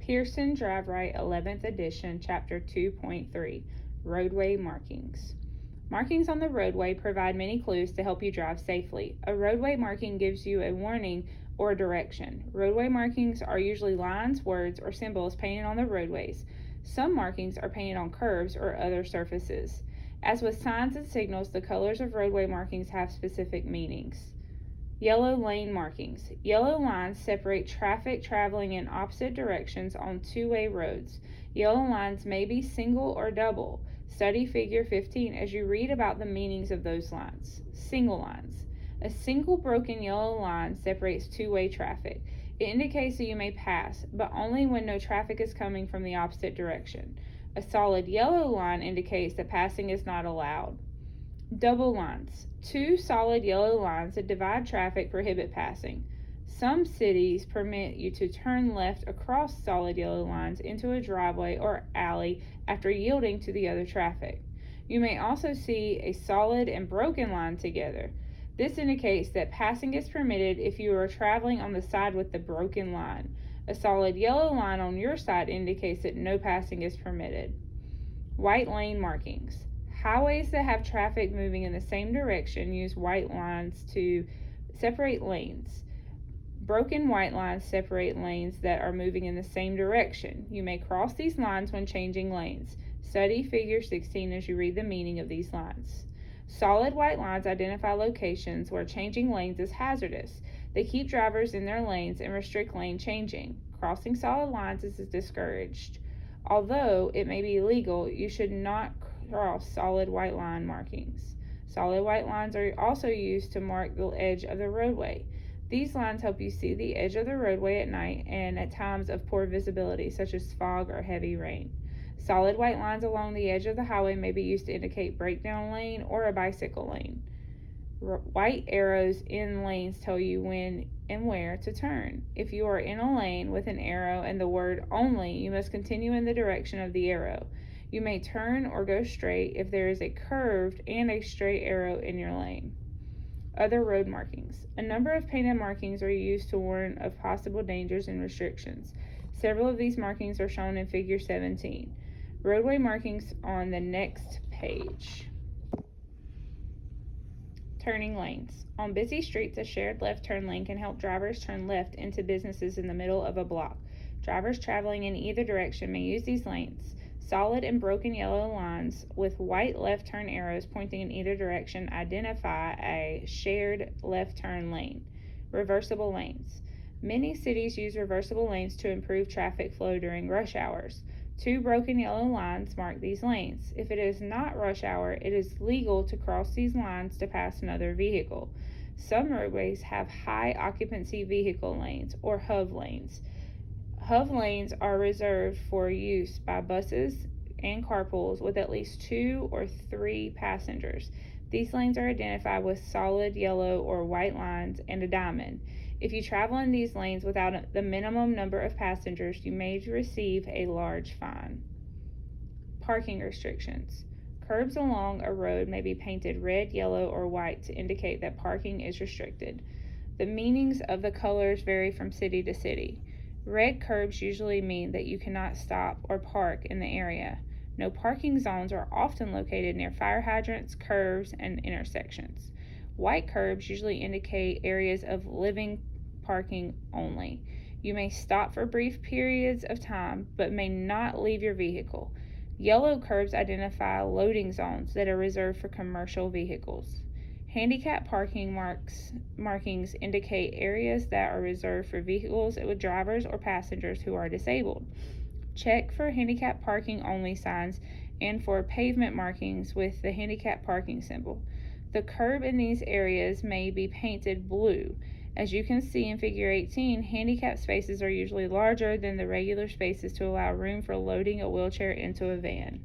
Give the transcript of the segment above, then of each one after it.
Pearson DriveRight 11th edition, Chapter 2.3, Roadway Markings. Markings on the roadway provide many clues to help you drive safely. A roadway marking gives you a warning or direction. Roadway markings are usually lines, words, or symbols painted on the roadways. Some markings are painted on curbs or other surfaces. As with signs and signals, the colors of roadway markings have specific meanings. Yellow lane markings. Yellow lines separate traffic traveling in opposite directions on two-way roads. Yellow lines may be single or double. Study Figure 15 as you read about the meanings of those lines. Single lines. A single broken yellow line separates two-way traffic. It indicates that you may pass, but only when no traffic is coming from the opposite direction. A solid yellow line indicates that passing is not allowed. Double lines. Two solid yellow lines that divide traffic prohibit passing. Some cities permit you to turn left across solid yellow lines into a driveway or alley after yielding to the other traffic. You may also see a solid and broken line together. This indicates that passing is permitted if you are traveling on the side with the broken line. A solid yellow line on your side indicates that no passing is permitted. White lane markings. Highways that have traffic moving in the same direction use white lines to separate lanes. Broken white lines separate lanes that are moving in the same direction. You may cross these lines when changing lanes. Study Figure 16 as you read the meaning of these lines. Solid white lines identify locations where changing lanes is hazardous. They keep drivers in their lanes and restrict lane changing. Crossing solid lines is discouraged. Although it may be legal, you should not cross solid white line markings. Solid white lines are also used to mark the edge of the roadway. These lines help you see the edge of the roadway at night and at times of poor visibility, such as fog or heavy rain. Solid white lines along the edge of the highway may be used to indicate breakdown lane or a bicycle lane. White arrows in lanes tell you when and where to turn. If you are in a lane with an arrow and the word only, you must continue in the direction of the arrow. You may turn or go straight if there is a curved and a straight arrow in your lane. Other road markings. A number of painted markings are used to warn of possible dangers and restrictions. Several of these markings are shown in Figure 17. Roadway markings on the next page. Turning lanes. On busy streets, a shared left turn lane can help drivers turn left into businesses in the middle of a block. Drivers traveling in either direction may use these lanes. Solid and broken yellow lines with white left turn arrows pointing in either direction identify a shared left turn lane. Reversible lanes. Many cities use reversible lanes to improve traffic flow during rush hours. Two broken yellow lines mark these lanes. If it is not rush hour, it is legal to cross these lines to pass another vehicle. Some roadways have high occupancy vehicle lanes or HOV lanes. HOV lanes are reserved for use by buses and carpools with at least 2 or 3 passengers. These lanes are identified with solid yellow or white lines and a diamond. If you travel in these lanes without the minimum number of passengers, you may receive a large fine. Parking restrictions. Curbs along a road may be painted red, yellow, or white to indicate that parking is restricted. The meanings of the colors vary from city to city. Red curbs usually mean that you cannot stop or park in the area. No parking zones are often located near fire hydrants, curves, and intersections. White curbs usually indicate areas of living parking only. You may stop for brief periods of time, but may not leave your vehicle. Yellow curbs identify loading zones that are reserved for commercial vehicles. Handicap parking markings indicate areas that are reserved for vehicles with drivers or passengers who are disabled. Check for handicap parking only signs and for pavement markings with the handicap parking symbol. The curb in these areas may be painted blue. As you can see in Figure 18, handicap spaces are usually larger than the regular spaces to allow room for loading a wheelchair into a van.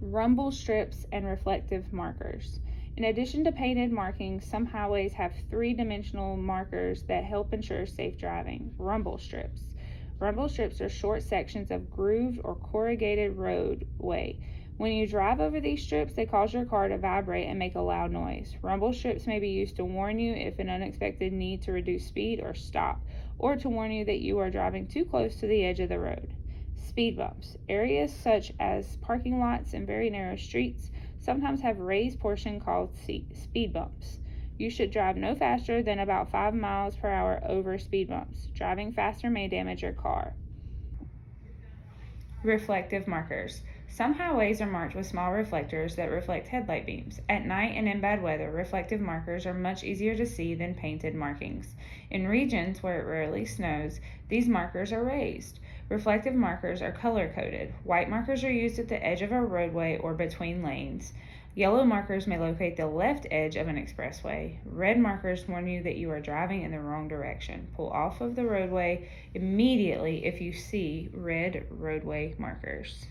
Rumble strips and reflective markers. In addition to painted markings, some highways have 3-dimensional markers that help ensure safe driving. Rumble strips. Rumble strips are short sections of grooved or corrugated roadway. When you drive over these strips, they cause your car to vibrate and make a loud noise. Rumble strips may be used to warn you if an unexpected need to reduce speed or stop, or to warn you that you are driving too close to the edge of the road. Speed bumps. Areas such as parking lots and very narrow streets sometimes have raised portions called speed bumps. You should drive no faster than about 5 miles per hour over speed bumps. Driving faster may damage your car. Reflective markers. Some highways are marked with small reflectors that reflect headlight beams. At night and in bad weather, reflective markers are much easier to see than painted markings. In regions where it rarely snows, these markers are raised. Reflective markers are color-coded. White markers are used at the edge of a roadway or between lanes. Yellow markers may locate the left edge of an expressway. Red markers warn you that you are driving in the wrong direction. Pull off of the roadway immediately if you see red roadway markers.